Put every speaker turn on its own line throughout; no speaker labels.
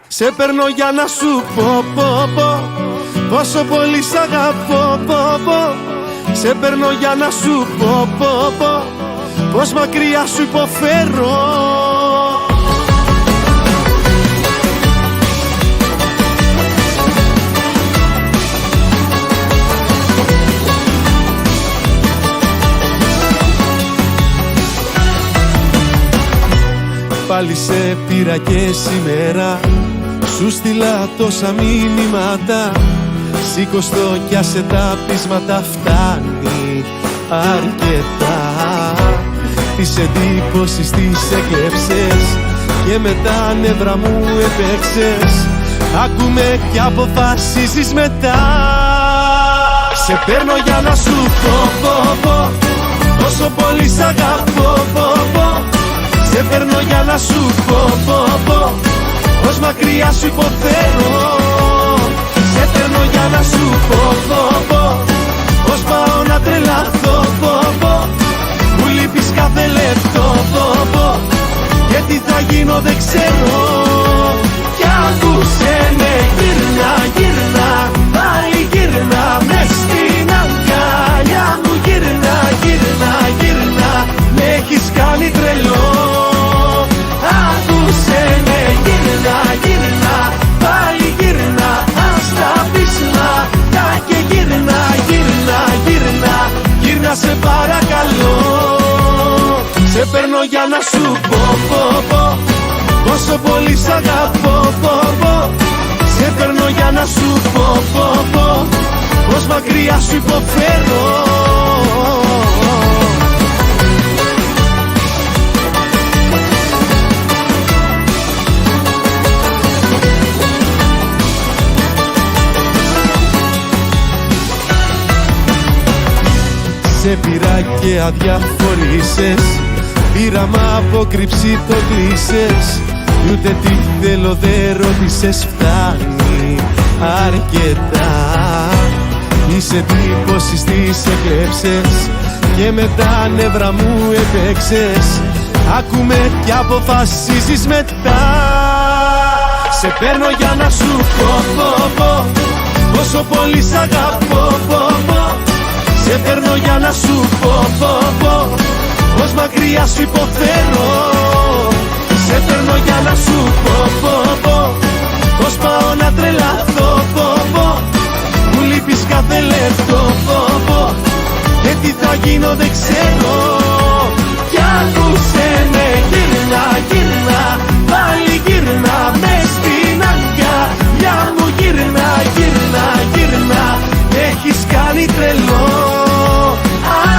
Σε παίρνω για να σου πω πόσο πολύ σ' αγαπώ Σε παίρνω για να σου πω πως μακριά σου υποφέρω. Πάλι σε πήρα και σήμερα σου στείλα τόσα μηνύματα. Σήκωστο κι άσε τα πείσματα, φτάνει αρκετά. Τις εντύπωσης τις έκλεψες και με τα νεύρα μου έπαιξες. Άκουμε κι αποφασίζεις μετά. Σε παίρνω για να σου πω πόσο πολύ σ' αγαπώ Σε παίρνω για να σου πω πως μακριά σου υποφέρω. Σε παίρνω για να σου πω πως πάω να τρελαθώ Μου λείπεις κάθε λεπτό και τι θα γίνω δεν ξέρω. Κι άκουσε με, γύρνα, πάλι γύρνα μες στην αγκαλιά μου. Γύρνα, με έχεις κάνει τρελό. Άκουσε με, γύρνα, πάλι γύρνα, ας τα πείσματα και γύρνα, σε παρακαλώ. Σε παίρνω για να σου πω πόσο πολύ σ' αγαπώ Σε παίρνω για να σου πω πως μακριά σου υποφέρω. Σε πήρα και αδιαφορήσες, πείραμα απόκρυψη το κλείσες. Ούτε τι θέλω δεν ρώτησες, φτάνει αρκετά. Τις εντύπωσης τις έκλεψες και με τα νεύρα μου έπαιξες. Άκουμε κι αποφασίζεις μετά. Σε παίρνω για να σου πω πόσο πολύ σ' αγαπώ Σε παίρνω για να σου πω πως μακριά σου υποφέρω. Σε παίρνω για να σου πω πως πάω να τρελαθώ Μου λείπεις κάθε λεπτό και τι θα γίνω δεν ξέρω. Κι άκουσε με, γύρνα, πάλι γύρνα μες στην αγκαλιά μου. Γύρνα, με έχεις κάνει τρελό.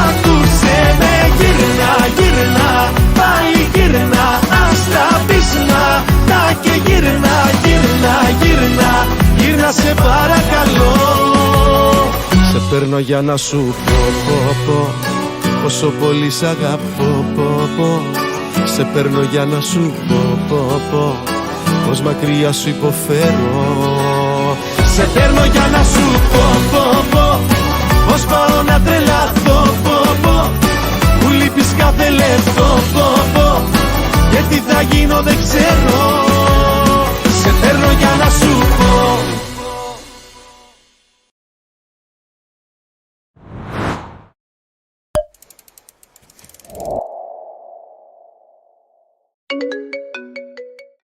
Άκουσε με, γύρνα, πάλι γύρνα, ας τα πείσματα και γύρνα, σε παρακαλώ. Σε παίρνω για να σου πω πόσο πολύ σ' αγαπώ Σε παίρνω για να σου πω πως μακριά σου υποφέρω. Σε παίρνω για να σου πω πως πάω να τρελαθώ Μου λείπεις κάθε λεπτό και τι θα γίνω δεν ξέρω. Σε παίρνω για να σου πω